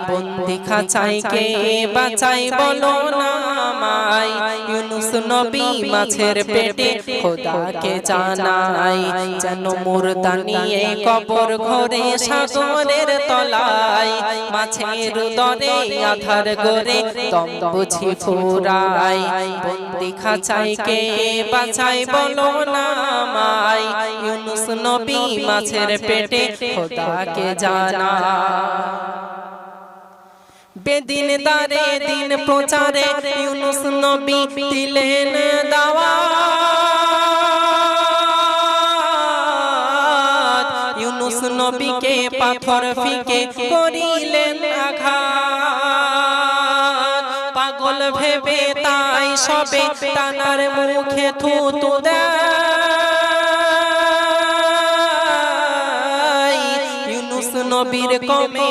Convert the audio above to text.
বন্দি খাঁচায় কে বাঁচাই বলো না আমায়। ইউনুস নবী মাছের পেটে খোদাকে জানাই, যেন মুর্দা নিয়ে কবর ঘরে সাগরের তলায়। মাছের উদরে আধার গরে দম বুঝি ফুরাই। বন্দি খাঁচায় কে বাঁচাই বলো না আমায়। ইউনুস নবী মাছের পেটে খোদাকে জানাই। বেদিন দারে দিন প্রচারে ইউনুস নবী দিলেন দাওয়াত। ইউনুস নবীকে পাথর ফিকে করিলেন আঘাত। পাগল ভেবে তাই সবে তানার মুখে থুতু দেয়। ইউনুস নবীর কমে